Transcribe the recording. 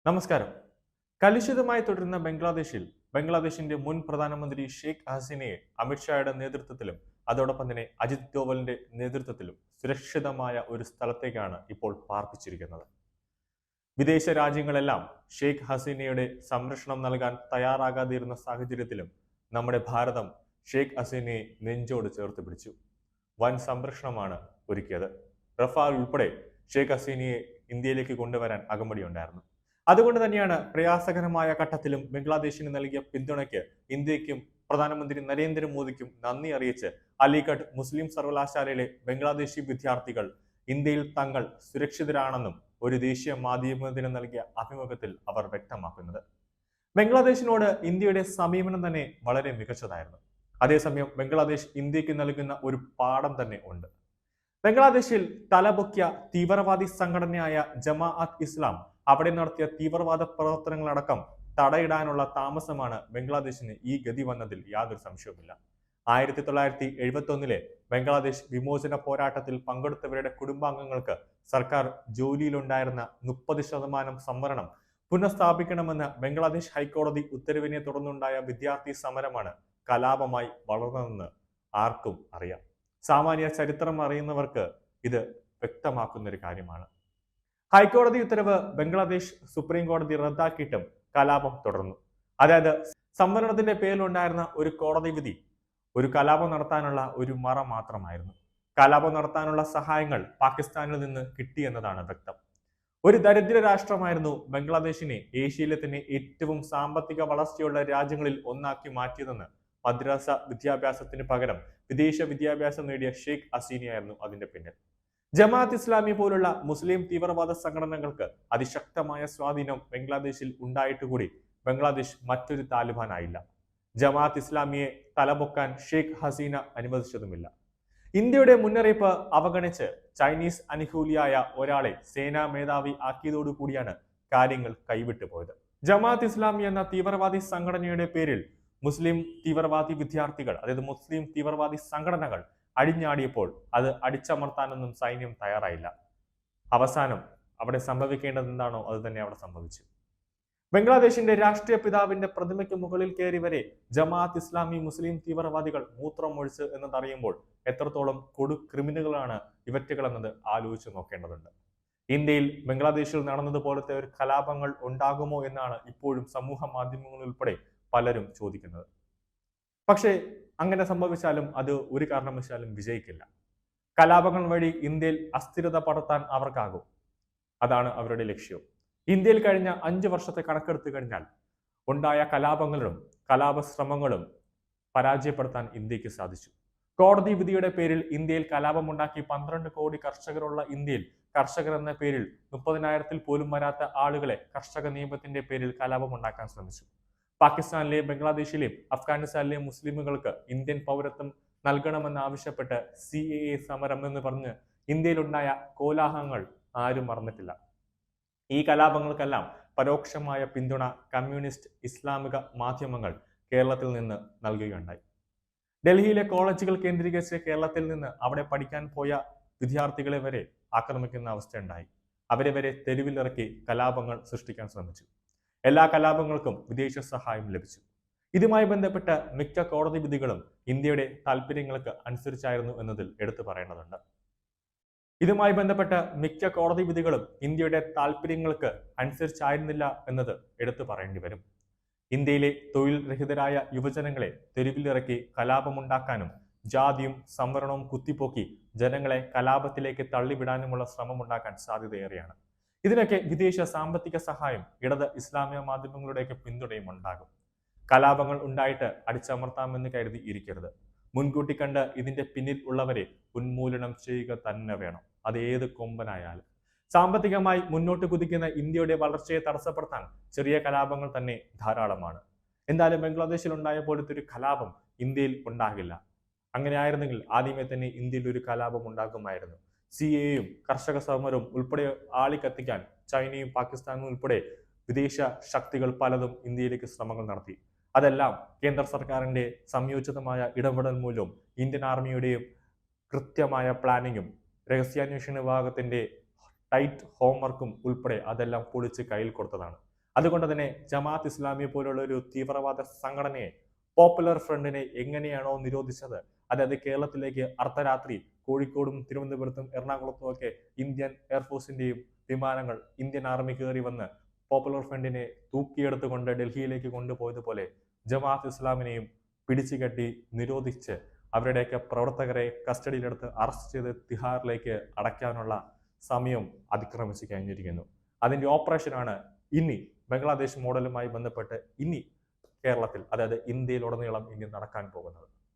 നമസ്കാരം. കലുഷിതമായി തുടരുന്ന ബംഗ്ലാദേശിന്റെ മുൻ പ്രധാനമന്ത്രി ഷെയ്ഖ് ഹസീനയെ അമിത്ഷായുടെ നേതൃത്വത്തിലും അതോടൊപ്പം തന്നെ അജിത് ഡോവലിന്റെ നേതൃത്വത്തിലും സുരക്ഷിതമായ ഒരു സ്ഥലത്തേക്കാണ് ഇപ്പോൾ പാർപ്പിച്ചിരിക്കുന്നത്. വിദേശ രാജ്യങ്ങളെല്ലാം ഷെയ്ഖ് ഹസീനയുടെ സംരക്ഷണം നൽകാൻ തയ്യാറാകാതിരുന്ന സാഹചര്യത്തിലും നമ്മുടെ ഭാരതം ഷെയ്ഖ് ഹസീനയെ നെഞ്ചോട് ചേർത്ത് പിടിച്ചു. വൻ സംരക്ഷണമാണ് ഒരുക്കിയത്. റഫാൽ ഉൾപ്പെടെ ഷെയ്ഖ് ഹസീനയെ ഇന്ത്യയിലേക്ക് കൊണ്ടുവരാൻ അകമ്പടിയുണ്ടായിരുന്നു. അതുകൊണ്ട് തന്നെയാണ് പ്രയാസകരമായ ഘട്ടത്തിലും ബംഗ്ലാദേശിന് നൽകിയ പിന്തുണയ്ക്ക് ഇന്ത്യക്കും പ്രധാനമന്ത്രി നരേന്ദ്രമോദിക്കും നന്ദി അറിയിച്ച് അലിഗഡ് മുസ്ലിം സർവകലാശാലയിലെ ബംഗ്ലാദേശി വിദ്യാർത്ഥികൾ ഇന്ത്യയിൽ തങ്ങൾ സുരക്ഷിതരാണെന്നും ഒരു ദേശീയ മാധ്യമത്തിന് നൽകിയ അഭിമുഖത്തിൽ അവർ വ്യക്തമാക്കുന്നത്. ബംഗ്ലാദേശിനോട് ഇന്ത്യയുടെ സമീപനം തന്നെ വളരെ മികച്ചതായിരുന്നു. അതേസമയം ബംഗ്ലാദേശ് ഇന്ത്യക്ക് നൽകുന്ന ഒരു പാഠം തന്നെ ഉണ്ട്. ബംഗ്ലാദേശിൽ തലപൊക്കിയ തീവ്രവാദി സംഘടനയായ ജമാഅത്ത് ഇസ്ലാം അവിടെ നടത്തിയ തീവ്രവാദ പ്രവർത്തനങ്ങളടക്കം തടയിടാനുള്ള താമസമാണ് ബംഗ്ലാദേശിന് ഈ ഗതി വന്നതിൽ യാതൊരു സംശയവുമില്ല. 1971 ബംഗ്ലാദേശ് വിമോചന പോരാട്ടത്തിൽ പങ്കെടുത്തവരുടെ കുടുംബാംഗങ്ങൾക്ക് സർക്കാർ ജോലിയിലുണ്ടായിരുന്ന 30% സംവരണം പുനഃസ്ഥാപിക്കണമെന്ന് ബംഗ്ലാദേശ് ഹൈക്കോടതി ഉത്തരവിനെ തുടർന്നുണ്ടായ വിദ്യാർത്ഥി സമരമാണ് കലാപമായി വളർന്നതെന്ന് ആർക്കും അറിയാം. സാമാന്യ ചരിത്രം അറിയുന്നവർക്ക് ഇത് വ്യക്തമാക്കുന്ന ഒരു കാര്യമാണ്. ഹൈക്കോടതി ഉത്തരവ് ബംഗ്ലാദേശ് സുപ്രീം കോടതി റദ്ദാക്കിയിട്ടും കലാപം തുടർന്നു. അതായത് സംവരണത്തിന്റെ പേരിലുണ്ടായിരുന്ന ഒരു കോടതി വിധി ഒരു കലാപം നടത്താനുള്ള ഒരു മറ മാത്രമായിരുന്നു. കലാപം നടത്താനുള്ള സഹായങ്ങൾ പാകിസ്ഥാനിൽ നിന്ന് കിട്ടിയെന്നതാണ് വ്യക്തം. ഒരു ദരിദ്ര രാഷ്ട്രമായിരുന്നു ബംഗ്ലാദേശിനെ ഏഷ്യയിലെ തന്നെ ഏറ്റവും സാമ്പത്തിക വളർച്ചയുള്ള രാജ്യങ്ങളിൽ ഒന്നാക്കി മാറ്റിയതെന്ന് മദ്രസ വിദ്യാഭ്യാസത്തിന് പകരം വിദേശ വിദ്യാഭ്യാസം നേടിയ ഷെയ്ഖ് ഹസീനയായിരുന്നു അതിന്റെ പിന്നിൽ. ജമാഅത്ത് ഇസ്ലാമി പോലുള്ള മുസ്ലിം തീവ്രവാദ സംഘടനകൾക്ക് അതിശക്തമായ സ്വാധീനം ബംഗ്ലാദേശിൽ ഉണ്ടായിട്ടുകൂടി ബംഗ്ലാദേശ് മറ്റൊരു താലിബാൻ ആയില്ല. ജമാഅത്ത് ഇസ്ലാമിയെ തലപൊക്കാൻ ഷെയ്ഖ് ഹസീന അനുവദിച്ചതുമില്ല. ഇന്ത്യയുടെ മുന്നറിയിപ്പ് അവഗണിച്ച് ചൈനീസ് അനുകൂലിയായ ഒരാളെ സേനാ മേധാവി ആക്കിയതോടുകൂടിയാണ് കാര്യങ്ങൾ കൈവിട്ടു പോയത്. ജമാഅത്ത് ഇസ്ലാമി എന്ന തീവ്രവാദി സംഘടനയുടെ പേരിൽ മുസ്ലിം തീവ്രവാദി വിദ്യാർത്ഥികൾ, അതായത് മുസ്ലിം തീവ്രവാദി സംഘടനകൾ അടിഞ്ഞാടിയപ്പോൾ അത് അടിച്ചമർത്താനൊന്നും സൈന്യം തയ്യാറായില്ല. അവസാനം അവിടെ സംഭവിക്കേണ്ടത് എന്താണോ അത് തന്നെ അവിടെ സംഭവിച്ചു. ബംഗ്ലാദേശിന്റെ രാഷ്ട്രീയ പിതാവിന്റെ പ്രതിമയ്ക്ക് മുകളിൽ കയറി വരെ ജമാഅത്ത് ഇസ്ലാമി മുസ്ലിം തീവ്രവാദികൾ മൂത്രമൊഴിച്ച് എന്നതറിയുമ്പോൾ എത്രത്തോളം കൊടു ക്രിമിനലുകളാണ് ഇവറ്റുകൾ എന്നത് ആലോചിച്ച് നോക്കേണ്ടതുണ്ട്. ഇന്ത്യയിൽ ബംഗ്ലാദേശിൽ നടന്നതുപോലത്തെ ഒരു കലാപങ്ങൾ ഉണ്ടാകുമോ എന്നാണ് ഇപ്പോഴും സമൂഹ മാധ്യമങ്ങൾ ഉൾപ്പെടെ പലരും ചോദിക്കുന്നത്. പക്ഷേ അങ്ങനെ സംഭവിച്ചാലും അത് ഒരു കാരണവശാലും വിജയിക്കില്ല. കലാപങ്ങൾ വഴി ഇന്ത്യയിൽ അസ്ഥിരത പടർത്താൻ അവർക്കാകും. അതാണ് അവരുടെ ലക്ഷ്യം. ഇന്ത്യയിൽ കഴിഞ്ഞ 5 വർഷത്തെ കണക്കെടുത്തു കഴിഞ്ഞാൽ ഉണ്ടായ കലാപങ്ങളും കലാപശ്രമങ്ങളും പരാജയപ്പെടുത്താൻ ഇന്ത്യക്ക് സാധിച്ചു. കോടതി വിധിയുടെ പേരിൽ ഇന്ത്യയിൽ കലാപമുണ്ടാക്കി 12 കോടി കർഷകരുള്ള ഇന്ത്യയിൽ കർഷകർ എന്ന പേരിൽ 30,000-ൽ പോലും വരാത്ത ആളുകളെ കർഷക നിയമത്തിന്റെ പേരിൽ കലാപമുണ്ടാക്കാൻ ശ്രമിച്ചു. പാകിസ്ഥാനിലെയും ബംഗ്ലാദേശിലെയും അഫ്ഗാനിസ്ഥാനിലെയും മുസ്ലിമുകൾക്ക് ഇന്ത്യൻ പൗരത്വം നൽകണമെന്ന് ആവശ്യപ്പെട്ട് CAA സമരം എന്ന് പറഞ്ഞ് ഇന്ത്യയിലുണ്ടായ കോലാഹലങ്ങൾ ആരും മറന്നിട്ടില്ല. ഈ കലാപങ്ങൾക്കെല്ലാം പരോക്ഷമായ പിന്തുണ കമ്മ്യൂണിസ്റ്റ് ഇസ്ലാമിക മാധ്യമങ്ങൾ കേരളത്തിൽ നിന്ന് നൽകുകയുണ്ടായി. ഡൽഹിയിലെ കോളേജുകൾ കേന്ദ്രീകരിച്ച് കേരളത്തിൽ നിന്ന് അവിടെ പഠിക്കാൻ പോയ വിദ്യാർത്ഥികളെ വരെ ആക്രമിക്കുന്ന അവസ്ഥയുണ്ടായി. അവരെ വരെ തെരുവിലിറക്കി കലാപങ്ങൾ സൃഷ്ടിക്കാൻ ശ്രമിച്ചു. എല്ലാ കലാപങ്ങൾക്കും വിദേശ സഹായം ലഭിച്ചു. ഇതുമായി ബന്ധപ്പെട്ട മിക്ക കോടതി വിധികളും ഇന്ത്യയുടെ താല്പര്യങ്ങൾക്ക് അനുസരിച്ചായിരുന്നു എന്നതിൽ എടുത്തു പറയേണ്ടതുണ്ട്. ഇതുമായി ബന്ധപ്പെട്ട മിക്ക കോടതി വിധികളും ഇന്ത്യയുടെ താല്പര്യങ്ങൾക്ക് അനുസരിച്ചായിരുന്നില്ല എന്നത് എടുത്തു പറയേണ്ടി വരും. ഇന്ത്യയിലെ തൊഴിൽ രഹിതരായ യുവജനങ്ങളെ തെരുവിലിറക്കി കലാപമുണ്ടാക്കാനും ജാതിയും സംവരണവും കുത്തിപ്പോക്കി ജനങ്ങളെ കലാപത്തിലേക്ക് തള്ളിവിടാനുമുള്ള ശ്രമമുണ്ടാക്കാൻ സാധ്യതയേറെയാണ്. ഇതിനൊക്കെ വിദേശ സാമ്പത്തിക സഹായം, ഇടത് ഇസ്ലാമിക മാധ്യമങ്ങളുടെയൊക്കെ പിന്തുണയും ഉണ്ടാകും. കലാപങ്ങൾ ഉണ്ടായിട്ട് അടിച്ചമർത്താമെന്ന് കരുതി ഇരിക്കരുത്. മുൻകൂട്ടി കണ്ട് ഇതിന്റെ പിന്നിൽ ഉള്ളവരെ ഉന്മൂലനം ചെയ്യുക തന്നെ വേണം, അത് ഏത് കൊമ്പനായാലും. സാമ്പത്തികമായി മുന്നോട്ട് കുതിക്കുന്ന ഇന്ത്യയുടെ വളർച്ചയെ തടസ്സപ്പെടുത്താൻ ചെറിയ കലാപങ്ങൾ തന്നെ ധാരാളമാണ്. എന്തായാലും ബംഗ്ലാദേശിൽ ഉണ്ടായ പോലത്തെ ഒരു കലാപം ഇന്ത്യയിൽ ഉണ്ടാകില്ല. അങ്ങനെ ആയിരുന്നെങ്കിൽ ആദ്യമേ തന്നെ ഇന്ത്യയിൽ ഒരു കലാപം ഉണ്ടാകുമായിരുന്നു. CAAയും കർഷക സമരവും ഉൾപ്പെടെ ആളിക്കത്തിക്കാൻ ചൈനയും പാകിസ്ഥാനും ഉൾപ്പെടെ വിദേശ ശക്തികൾ പലതും ഇന്ത്യയിലേക്ക് ശ്രമങ്ങൾ നടത്തി. അതെല്ലാം കേന്ദ്ര സർക്കാരിന്റെ സംയോജിതമായ ഇടപെടൽ മൂലവും ഇന്ത്യൻ ആർമിയുടെയും കൃത്യമായ പ്ലാനിങ്ങും രഹസ്യാന്വേഷണ വിഭാഗത്തിന്റെ ടൈറ്റ് ഹോംവർക്കും ഉൾപ്പെടെ അതെല്ലാം പൊളിച്ച് കയ്യിൽ കൊടുത്തതാണ്. അതുകൊണ്ട് തന്നെ ജമാഅത്ത് ഇസ്ലാമി പോലുള്ള ഒരു തീവ്രവാദ സംഘടനയെ പോപ്പുലർ ഫ്രണ്ടിനെ എങ്ങനെയാണോ നിരോധിച്ചത്, അതായത് കേരളത്തിലേക്ക് അർദ്ധരാത്രി കോഴിക്കോടും തിരുവനന്തപുരത്തും എറണാകുളത്തും ഒക്കെ ഇന്ത്യൻ എയർഫോഴ്സിന്റെയും വിമാനങ്ങൾ ഇന്ത്യൻ ആർമി കയറി വന്ന് പോപ്പുലർ ഫ്രണ്ടിനെ തൂക്കിയെടുത്തുകൊണ്ട് ഡൽഹിയിലേക്ക് കൊണ്ടുപോയതുപോലെ ജമാഅത്ത് ഇസ്ലാമിനെയും പിടിച്ചുകെട്ടി നിരോധിച്ച് അവരുടെയൊക്കെ പ്രവർത്തകരെ കസ്റ്റഡിയിലെടുത്ത് അറസ്റ്റ് ചെയ്ത് തിഹാറിലേക്ക് അടയ്ക്കാനുള്ള സമയം അതിക്രമിച്ചു കഴിഞ്ഞിരിക്കുന്നു. അതിന്റെ ഓപ്പറേഷനാണ് ഇനി ബംഗ്ലാദേശ് മോഡലുമായി ബന്ധപ്പെട്ട് ഇനി കേരളത്തിൽ, അതായത് ഇന്ത്യയിലുടനീളം ഇനി നടക്കാൻ പോകുന്നത്.